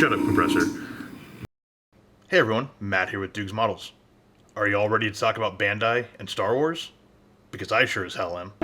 Shut up, compressor. Hey everyone, Matt here with Duke's Models. Are you all ready to talk about Bandai and Star Wars? Because I sure as hell am.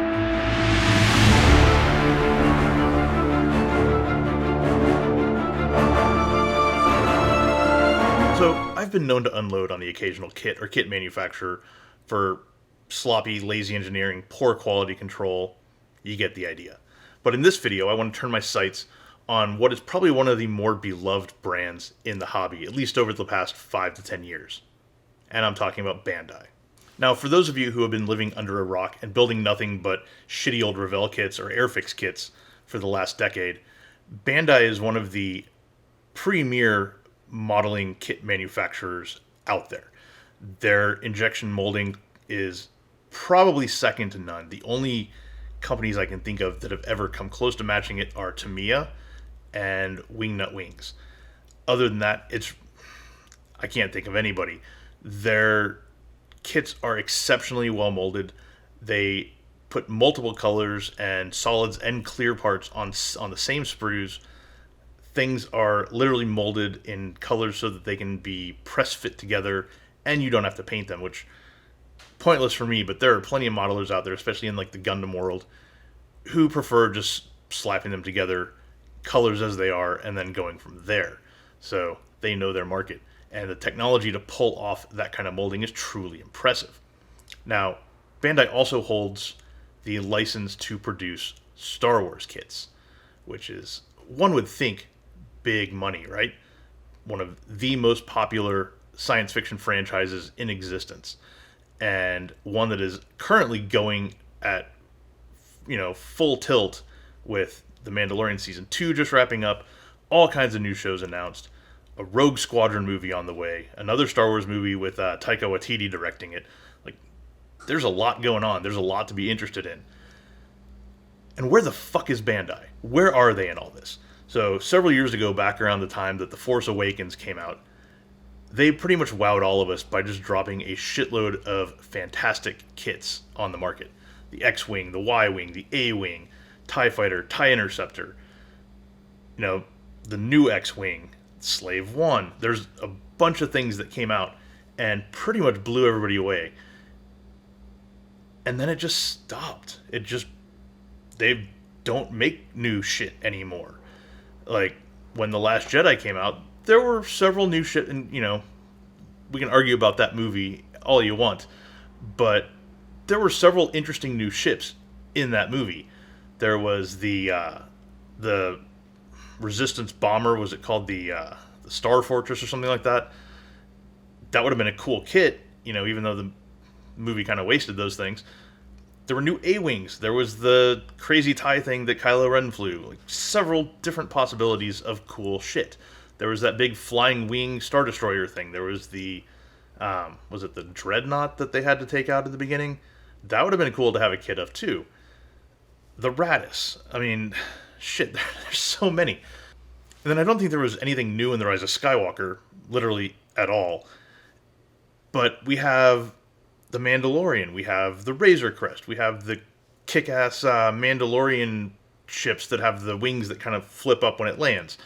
So, I've been known to unload on the occasional kit or kit manufacturer for sloppy, lazy engineering, poor quality control. You get the idea. But in this video, I want to turn my sights on what is probably one of the more beloved brands in the hobby, at least over the past 5 to 10 years. And I'm talking about Bandai. Now, for those of you who have been living under a rock and building nothing but shitty old Revell kits or Airfix kits for the last decade, Bandai is one of the premier modeling kit manufacturers out there. Their injection molding is probably second to none. The only companies I can think of that have ever come close to matching it are Tamiya and Wingnut Wings. Other than that, I can't think of anybody. Their kits are exceptionally well molded. They put multiple colors and solids and clear parts on the same sprues. Things are literally molded in colors so that they can be press fit together and you don't have to paint them, which pointless for me, but there are plenty of modelers out there, especially in like the Gundam world, who prefer just slapping them together, colors as they are, and then going from there. So they know their market. And the technology to pull off that kind of molding is truly impressive. Now, Bandai also holds the license to produce Star Wars kits, which is, one would think, big money, right? One of the most popular science fiction franchises in existence. And one that is currently going at, full tilt with The Mandalorian Season 2 just wrapping up, all kinds of new shows announced, a Rogue Squadron movie on the way, another Star Wars movie with Taika Waititi directing it. Like, there's a lot going on. There's a lot to be interested in. And where the fuck is Bandai? Where are they in all this? So, several years ago, back around the time that The Force Awakens came out, they pretty much wowed all of us by just dropping a shitload of fantastic kits on the market. The X-Wing, the Y-Wing, the A-Wing, TIE Fighter, TIE Interceptor, the new X-Wing, Slave One. There's a bunch of things that came out and pretty much blew everybody away. And then it just stopped. They don't make new shit anymore. Like, when The Last Jedi came out, there were several new shit, and, we can argue about that movie all you want, but there were several interesting new ships in that movie. There was the Resistance bomber, was it called the Star Fortress or something like that? That would have been a cool kit, even though the movie kind of wasted those things. There were new A-Wings. There was the crazy TIE thing that Kylo Ren flew. Like, several different possibilities of cool shit. There was that big flying wing Star Destroyer thing. There was the, was it the Dreadnought that they had to take out at the beginning? That would have been cool to have a kit of, too. The Raddus. I mean, shit, there's so many. And then I don't think there was anything new in The Rise of Skywalker, literally at all. But we have the Mandalorian. We have the Razor Crest. We have the kick-ass Mandalorian ships that have the wings that kind of flip up when it lands.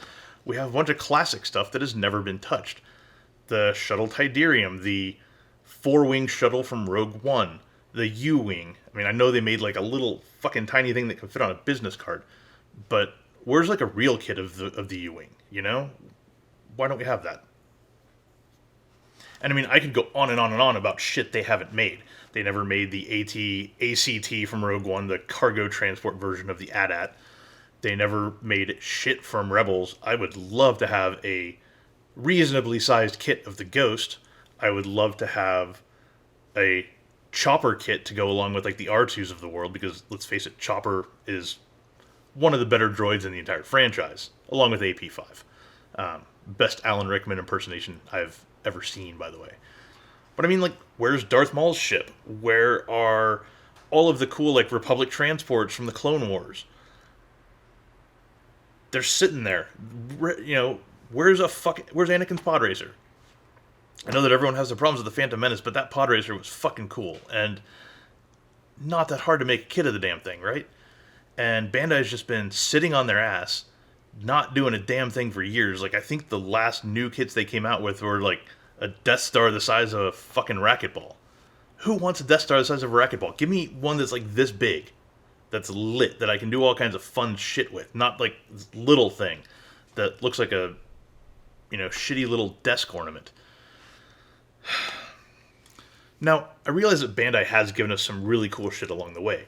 We have a bunch of classic stuff that has never been touched. The Shuttle Tidarium, the 4-wing shuttle from Rogue One, the U-wing. I mean, I know they made like a little fucking tiny thing that can fit on a business card, but where's like a real kit of the U-wing, Why don't we have that? And I mean, I could go on and on and on about shit they haven't made. They never made the ACT from Rogue One, the cargo transport version of the AT-AT. They never made shit from Rebels. I would love to have a reasonably sized kit of the Ghost. I would love to have a Chopper kit to go along with like the R2s of the world, because let's face it, Chopper is one of the better droids in the entire franchise, along with AP5. Best Alan Rickman impersonation I've ever seen, by the way. But I mean, like, where's Darth Maul's ship? Where are all of the cool like Republic transports from the Clone Wars? They're sitting there. Where's Anakin's pod racer? I know that everyone has their problems with the Phantom Menace, but that pod racer was fucking cool. And not that hard to make a kit of the damn thing, right? And Bandai's just been sitting on their ass, not doing a damn thing for years. Like, I think the last new kits they came out with were like a Death Star the size of a fucking racquetball. Who wants a Death Star the size of a racquetball? Give me one that's like this big, that's lit, that I can do all kinds of fun shit with. Not like this little thing that looks like a, shitty little desk ornament. Now, I realize that Bandai has given us some really cool shit along the way.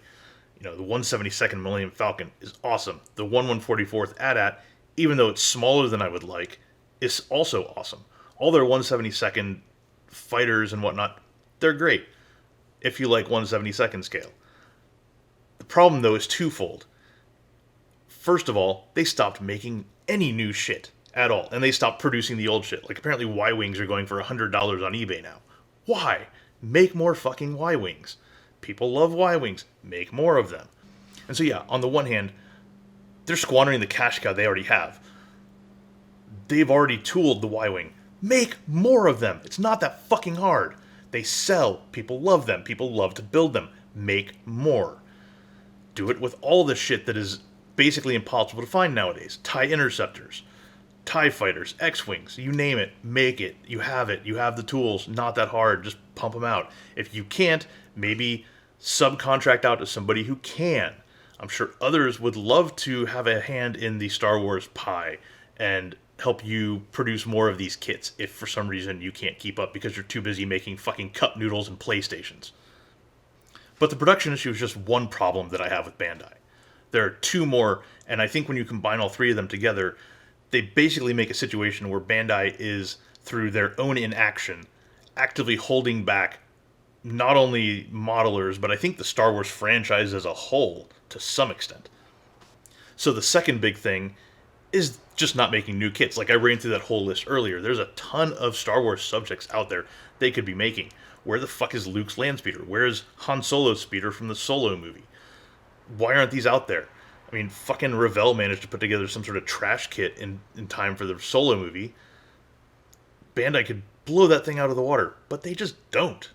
The 172nd Millennium Falcon is awesome. The 1/144th AT-AT, even though it's smaller than I would like, is also awesome. All their 172nd fighters and whatnot, they're great if you like 1/72nd scale. The problem, though, is twofold. First of all, they stopped making any new shit at all, and they stopped producing the old shit. Like, apparently Y-Wings are going for $100 on eBay now. Why? Make more fucking Y-Wings. People love Y-Wings. Make more of them. And so, yeah, on the one hand, they're squandering the cash cow they already have. They've already tooled the Y-Wing. Make more of them. It's not that fucking hard. They sell. People love them. People love to build them. Make more. Do it with all the shit that is basically impossible to find nowadays. TIE interceptors, TIE fighters, X-Wings, you name it. Make it. You have it. You have the tools. Not that hard. Just pump them out. If you can't, maybe subcontract out to somebody who can. I'm sure others would love to have a hand in the Star Wars pie and help you produce more of these kits if for some reason you can't keep up because you're too busy making fucking cup noodles and PlayStations. But the production issue is just one problem that I have with Bandai. There are two more, and I think when you combine all three of them together, they basically make a situation where Bandai is, through their own inaction, actively holding back not only modelers, but I think the Star Wars franchise as a whole, to some extent. So the second big thing is just not making new kits. Like I ran through that whole list earlier. There's a ton of Star Wars subjects out there they could be making. Where the fuck is Luke's land speeder? Where is Han Solo's speeder from the Solo movie? Why aren't these out there? I mean, fucking Revell managed to put together some sort of trash kit in time for the Solo movie. Bandai could blow that thing out of the water, but they just don't.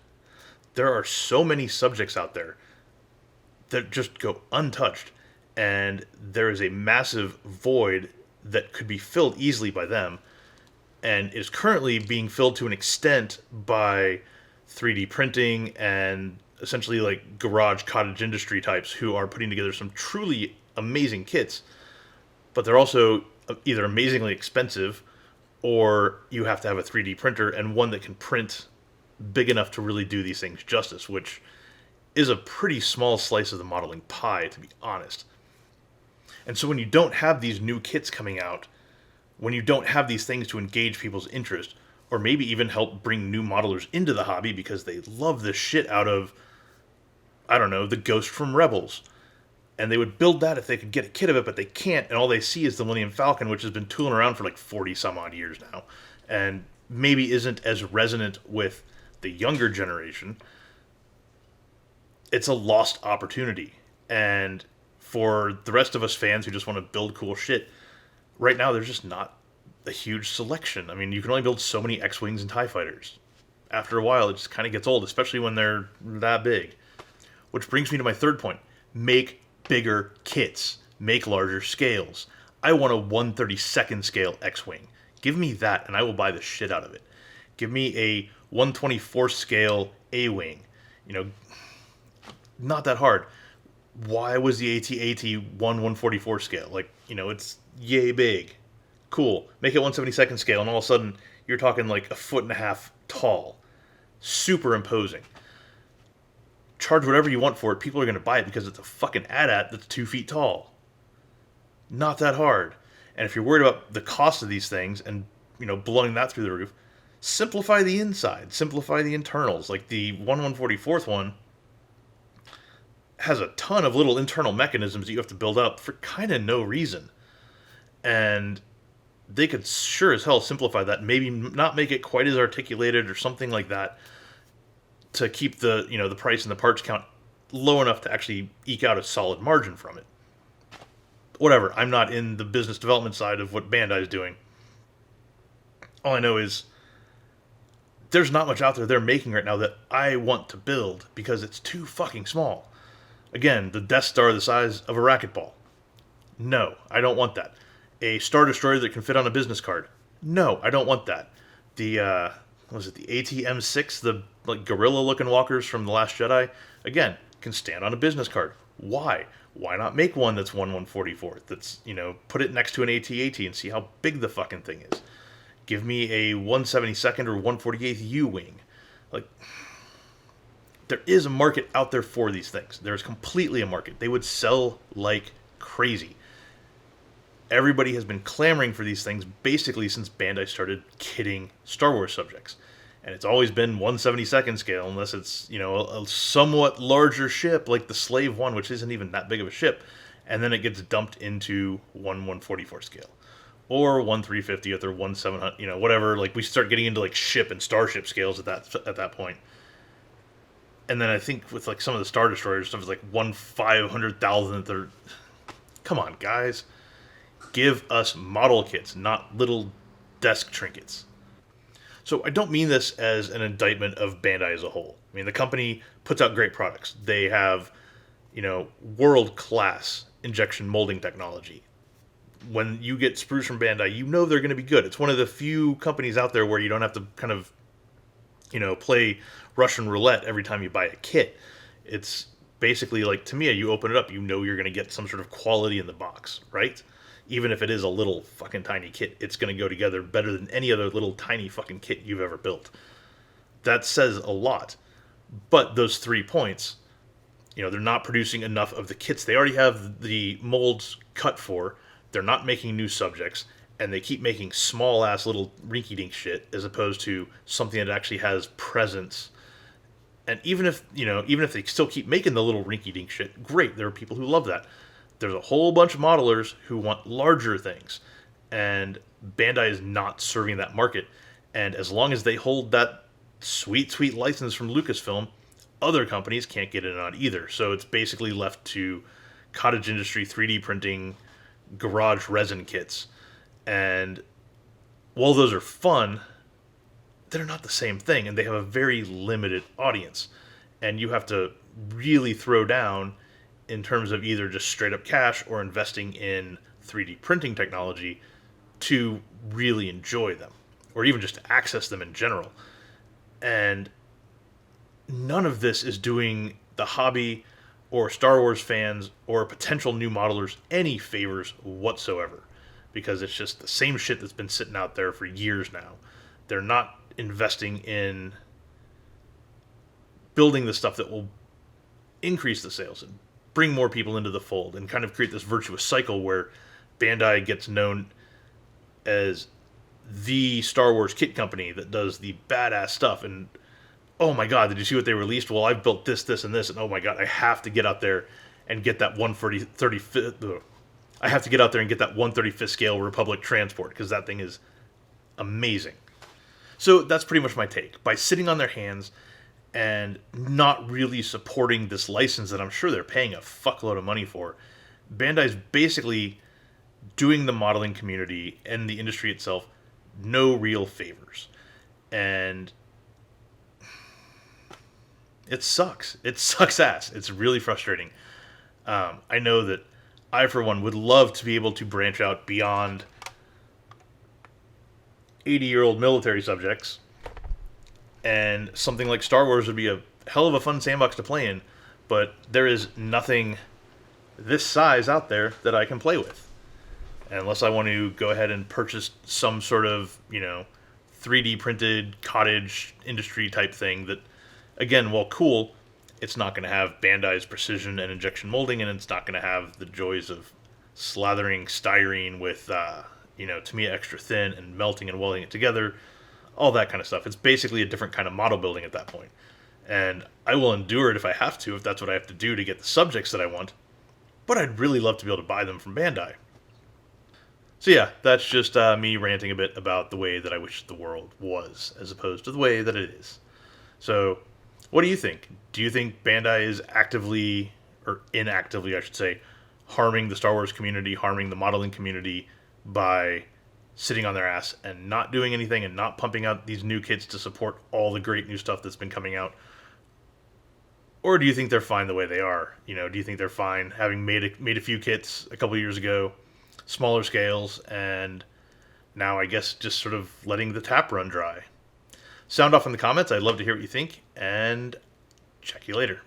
There are so many subjects out there that just go untouched, and there is a massive void that could be filled easily by them, and is currently being filled to an extent by 3D printing and essentially like garage cottage industry types who are putting together some truly amazing kits, but they're also either amazingly expensive or you have to have a 3D printer and one that can print big enough to really do these things justice, which is a pretty small slice of the modeling pie, to be honest. And so when you don't have these new kits coming out, when you don't have these things to engage people's interest, or maybe even help bring new modelers into the hobby because they love the shit out of, I don't know, the Ghost from Rebels. And they would build that if they could get a kit of it, but they can't, and all they see is the Millennium Falcon, which has been tooling around for like 40 some odd years now, and maybe isn't as resonant with the younger generation. It's a lost opportunity. And for the rest of us fans who just want to build cool shit, right now there's just not a huge selection. I mean, you can only build so many X-Wings and TIE fighters. After a while, it just kind of gets old, especially when they're that big. Which brings me to my third point. Make bigger kits. Make larger scales. I want a 1/32nd scale X-Wing. Give me that, and I will buy the shit out of it. Give me a 1/24th scale A-Wing. Not that hard. Why was the AT-AT 1/144 scale? Like, it's yay big. Cool. Make it 1/72nd scale, and all of a sudden, you're talking like 1.5 feet tall. Super imposing. Charge whatever you want for it. People are going to buy it because it's a fucking AT-AT that's 2 feet tall. Not that hard. And if you're worried about the cost of these things and, blowing that through the roof, simplify the inside. Simplify the internals. Like the 1/144th one has a ton of little internal mechanisms that you have to build up for kind of no reason. And they could sure as hell simplify that. Maybe not make it quite as articulated or something like that to keep the, the price and the parts count low enough to actually eke out a solid margin from it. Whatever. I'm not in the business development side of what Bandai is doing. All I know is there's not much out there they're making right now that I want to build because it's too fucking small. Again, the Death Star the size of a racquetball. No, I don't want that. A Star Destroyer that can fit on a business card. No, I don't want that. The what was it, the ATM-6, the like gorilla-looking walkers from The Last Jedi? Again, can stand on a business card. Why? Why not make one that's 1/144th? That's, put it next to an AT-AT and see how big the fucking thing is. Give me a 1/72nd or 1/48th U-wing. Like, there is a market out there for these things. There is completely a market. They would sell like crazy. Everybody has been clamoring for these things basically since Bandai started kitting Star Wars subjects. And it's always been 1/72nd scale, unless it's, a somewhat larger ship like the Slave One, which isn't even that big of a ship. And then it gets dumped into 1/144 scale. Or 1/350th or 1/700, whatever. Like, we start getting into like ship and starship scales at that point. And then I think with like some of the Star Destroyers, stuff is like 1/500,000th or... Come on, guys. Give us model kits, not little desk trinkets. So I don't mean this as an indictment of Bandai as a whole. I mean, the company puts out great products. They have, world-class injection molding technology. When you get sprues from Bandai, you know they're going to be good. It's one of the few companies out there where you don't have to kind of, play Russian roulette every time you buy a kit. It's basically like Tamiya, you open it up, you know you're going to get some sort of quality in the box, right? Even if it is a little fucking tiny kit, it's going to go together better than any other little tiny fucking kit you've ever built. That says a lot. But those 3 points, they're not producing enough of the kits they already have the molds cut for. They're not making new subjects, and they keep making small-ass little rinky-dink shit as opposed to something that actually has presence. And even if they still keep making the little rinky-dink shit, great, there are people who love that. There's a whole bunch of modelers who want larger things, and Bandai is not serving that market. And as long as they hold that sweet, sweet license from Lucasfilm, other companies can't get in on either. So it's basically left to cottage industry 3D printing, garage resin kits. And while those are fun, they're not the same thing, and they have a very limited audience. And you have to really throw down in terms of either just straight up cash or investing in 3D printing technology to really enjoy them, or even just to access them in general. And none of this is doing the hobby or Star Wars fans or potential new modelers any favors whatsoever, because it's just the same shit that's been sitting out there for years now. They're not investing in building the stuff that will increase the sales and bring more people into the fold and kind of create this virtuous cycle where Bandai gets known as the Star Wars kit company that does the badass stuff. And oh my god, did you see what they released? Well, I've built this, this, and this, and oh my god, I have to get out there and get that 1/35th. I have to get out there and get that 1/35th scale Republic transport, because that thing is amazing. So that's pretty much my take. By sitting on their hands and not really supporting this license that I'm sure they're paying a fuckload of money for, Bandai's basically doing the modeling community and the industry itself no real favors. And it sucks. It sucks ass. It's really frustrating. I know that I, for one, would love to be able to branch out beyond 80-year-old military subjects, and something like Star Wars would be a hell of a fun sandbox to play in, but there is nothing this size out there that I can play with. Unless I want to go ahead and purchase some sort of, 3D printed cottage industry type thing that, again, while cool, it's not going to have Bandai's precision and injection molding, and it's not going to have the joys of slathering styrene with, Tamiya extra thin and melting and welding it together, all that kind of stuff. It's basically a different kind of model building at that point. And I will endure it if I have to, if that's what I have to do to get the subjects that I want. But I'd really love to be able to buy them from Bandai. So yeah, that's just me ranting a bit about the way that I wish the world was, as opposed to the way that it is. So, what do you think? Do you think Bandai is actively, or inactively, I should say, harming the Star Wars community, harming the modeling community by sitting on their ass and not doing anything and not pumping out these new kits to support all the great new stuff that's been coming out? Or do you think they're fine the way they are? Do you think they're fine having made a few kits a couple years ago, smaller scales, and now I guess just sort of letting the tap run dry. Sound off in the comments. I'd love to hear what you think, and check you later.